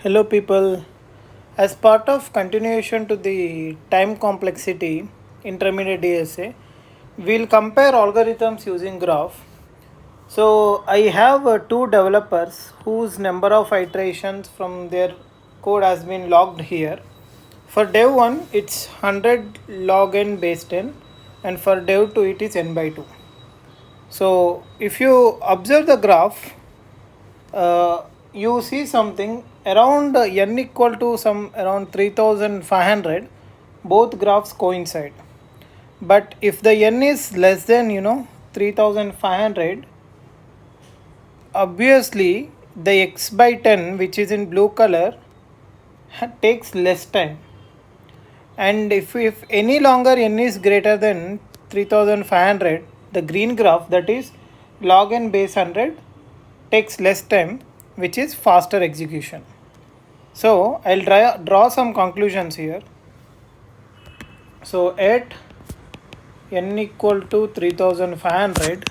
Hello people. As part of continuation to the time complexity intermediate DSA, we'll compare algorithms using graph. So I have two developers whose number of iterations from their code has been logged here. For dev 1 it's 100 log n base 10 and for dev 2 it is n by 2. So if you observe the graph, you see something around n equal to some around 3500, both graphs coincide. But if the n is less than 3500, obviously the x by 10, which is in blue color, takes less time. And if any longer n is greater than 3500, the green graph, that is log n base 100, takes less time, which is faster execution. So I'll draw some conclusions here. So at n equal to 3500,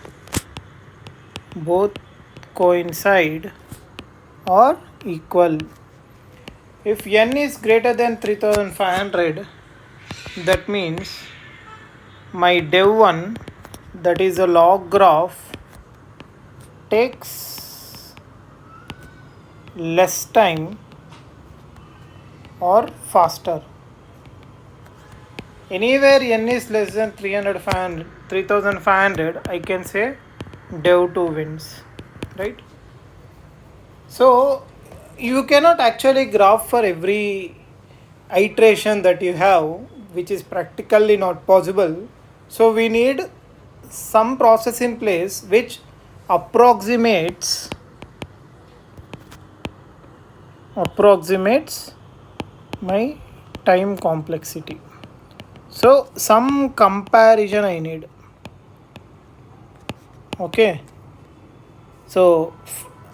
both coincide or equal. If n is greater than 3500, that means my dev 1, that is a log graph, takes less time or faster. Anywhere n is less than 3500, I can say dev 2 wins, right? So you cannot actually graph for every iteration that you have, which is practically not possible. So we need some process in place which approximates my time complexity. So some comparison I need. Okay. So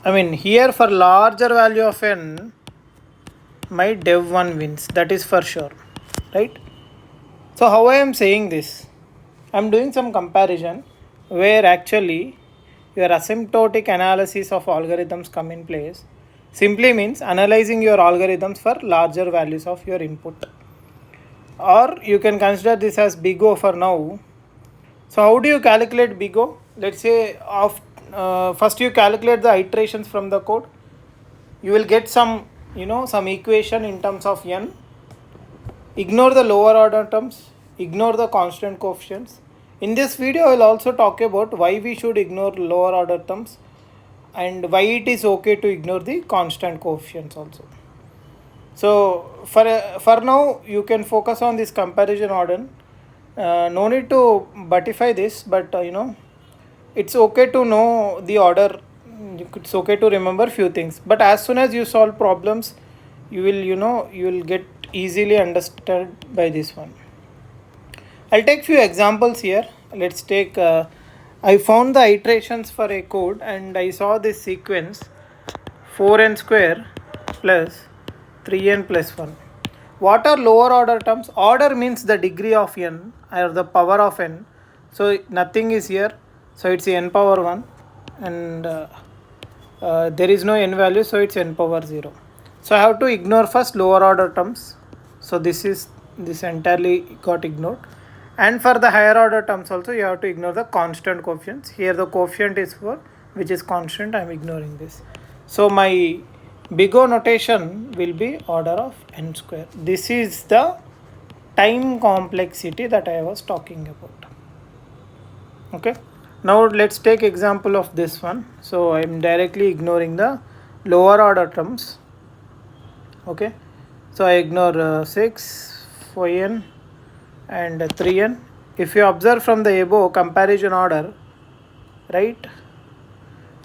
here for larger value of n, my dev 1 wins, that is for sure, right? So how I am saying this? I am doing some comparison where actually your asymptotic analysis of algorithms come in place. Simply means analyzing your algorithms for larger values of your input. Or you can consider this as big O for now. So how do you calculate big O? Let's say first you calculate the iterations from the code. You will get some equation in terms of n. Ignore the lower order terms, ignore the constant coefficients. In this video I will also talk about why we should ignore lower order terms and why it is okay to ignore the constant coefficients also. So for now you can focus on this comparison order. No need to butify this, but it's okay to know the order. It's okay to remember few things, but as soon as you solve problems, you will get easily understood by this one. I'll take few examples here. Let's take I found the iterations for a code and I saw this sequence 4n square plus 3n plus 1. What are lower order terms? Order means the degree of n or the power of n. So nothing is here. So it's n power 1 and there is no n value, so it's n power 0. So I have to ignore first lower order terms. So this entirely got ignored. And for the higher order terms also you have to ignore the constant coefficients. Here the coefficient is 4, which is constant. I am ignoring this. So my big O notation will be order of n square. This is the time complexity that I was talking about. Okay. Now let's take example of this one. So I am directly ignoring the lower order terms. Okay. So I ignore 6, 4n and 3n. If you observe from the above comparison order, right,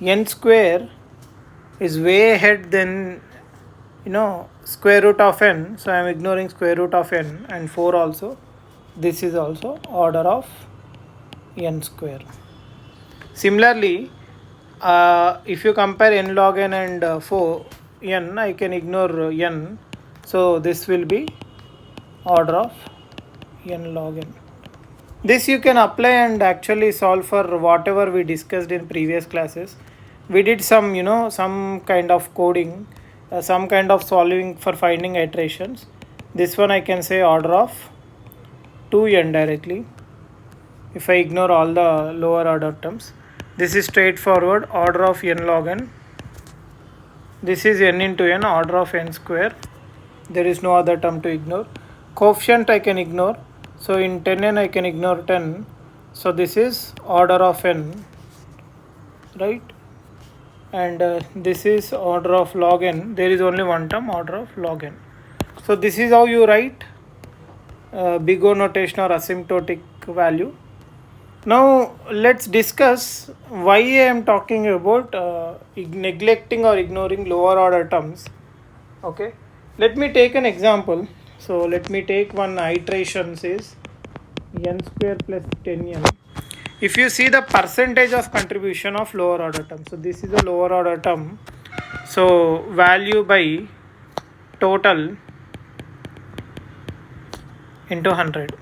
n square is way ahead than square root of n, so I am ignoring square root of n, and 4 also. This is also order of n square. Similarly, if you compare n log n and 4n, I can ignore n, so this will be order of n log n. This you can apply and actually solve for whatever we discussed in previous classes. We did some some kind of coding some kind of solving for finding iterations. This one I can say order of 2n directly if I ignore all the lower order terms. This is straightforward, order of n log n. This is n into n, order of n square. There is no other term to ignore. Coefficient I can ignore. So in 10n I can ignore 10. So this is order of n, right? And this is order of log n. There is only one term, order of log n. So this is how you write big O notation or asymptotic value. Now let's discuss why I am talking about neglecting or ignoring lower order terms. Okay, let me take an example. So let me take one iteration says n square plus 10n. If you see the percentage of contribution of lower order term, so this is a lower order term. So value by total into 100.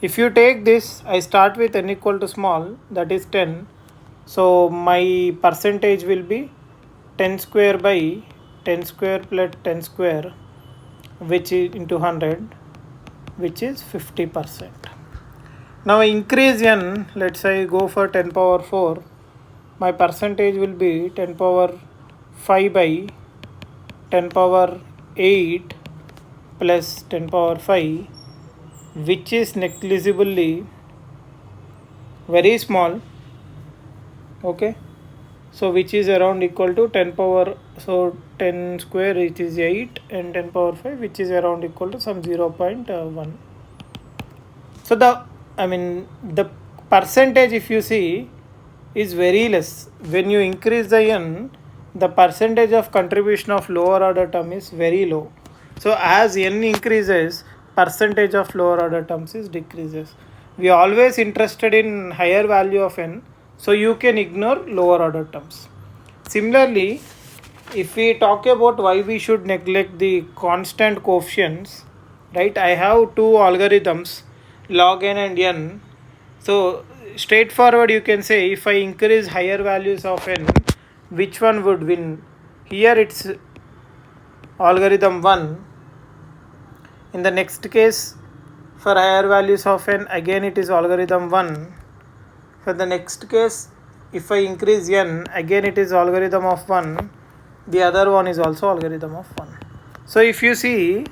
If you take this, I start with n equal to small, that is 10. So my percentage will be 10 square by 10 square plus 10 square, which is into 100, which is 50%. Now increase n, let's say go for 10 power 4, my percentage will be 10 power 5 by 10 power 8 plus 10 power 5, which is negligibly very small. Okay, so which is around equal to 10 power, so 10 square it is 8 and 10 power 5 which is around equal to some 0.1. So the percentage, if you see, is very less. When you increase the n, the percentage of contribution of lower order term is very low. So as n increases, percentage of lower order terms is decreases. We are always interested in higher value of n, so you can ignore lower order terms. Similarly, if we talk about why we should neglect the constant coefficients, right? I have two algorithms, log n and n. So straightforward you can say, if I increase higher values of n, which one would win? Here it's algorithm 1. In the next case, for higher values of n, again it is algorithm 1. For the next case, if I increase n, again it is algorithm of 1. The other one is also algorithm of 1. So if you see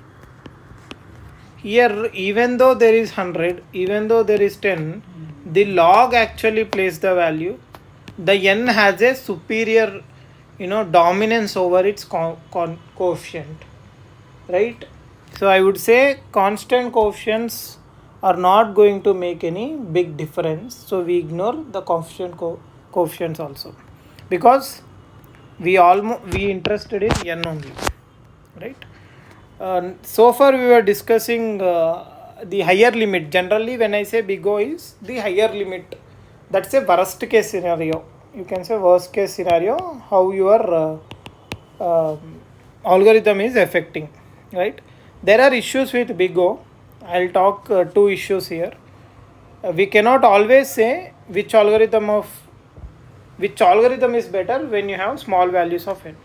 here, even though there is 100, even though there is 10, the log actually plays the value. The n has a superior, dominance over its coefficient, right? So I would say constant coefficients are not going to make any big difference. So we ignore the coefficients also, because we interested in n only, right? So far we were discussing the higher limit. Generally when I say big O is the higher limit, that's a worst case scenario. You can say worst case scenario, how your algorithm is affecting, right? There are issues with big O. I'll talk two issues here. We cannot always say which algorithm is better when you have small values of n.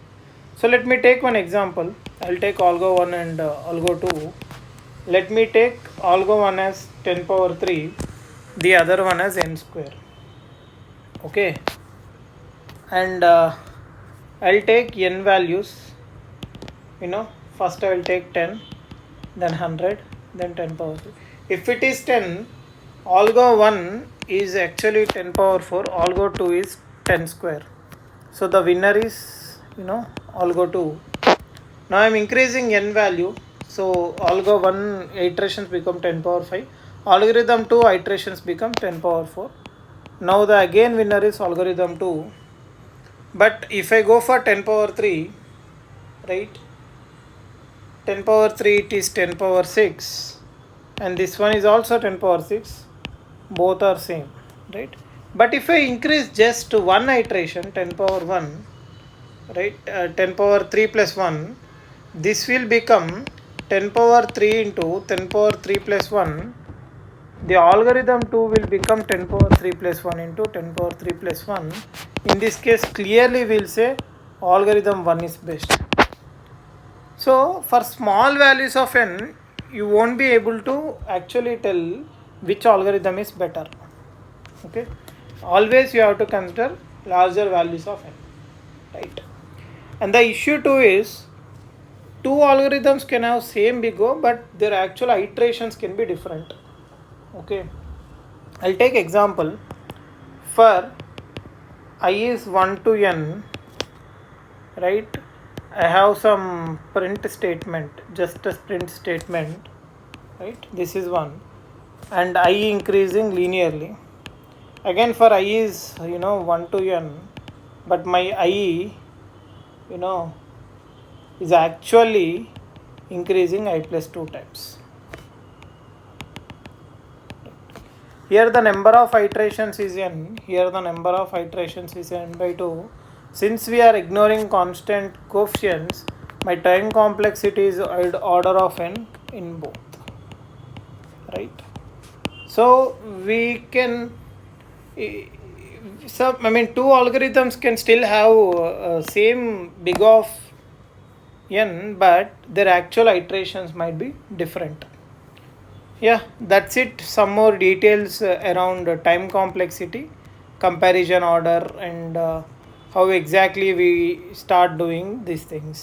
So let me take one example. I'll take algo 1 and algo 2. Let me take algo 1 as 10 power 3, the other one as n square. Okay, and I'll take n values. First I will take 10, then 100, then 10 power 3. If it is 10, algo 1 is actually 10 power 4, algo 2 is 10 square. So the winner is algo 2. Now I am increasing n value. So algo 1 iterations become 10 power 5. Algorithm 2 iterations become 10 power 4. Now the again winner is algorithm 2. But if I go for 10 power 3, right? 10 power 3 it is 10 power 6. And this one is also 10 power 6. Both are same, right? But if I increase just one iteration, 10 power 1, right? 10 power 3 plus 1, this will become 10 power 3 into 10 power 3 plus 1. The algorithm 2 will become 10 power 3 plus 1 into 10 power 3 plus 1. In this case, clearly we will say algorithm 1 is best. So for small values of n, you won't be able to actually tell which algorithm is better. Okay, always you have to consider larger values of n, right? And the issue too is two algorithms can have same big O, but their actual iterations can be different. Okay, I'll take example. For I is 1 to n, right? I have some print statement, just a print statement, right? This is one, and I increasing linearly. Again for I is 1 to n, but my I is actually increasing I plus 2 times. Here the number of iterations is n, here the number of iterations is n by 2. Since we are ignoring constant coefficients, my time complexity is order of n in both, right? So we can, two algorithms can still have same big of n, but their actual iterations might be different. Yeah, that's it. Some more details around time complexity, comparison order, and how exactly we start doing these things.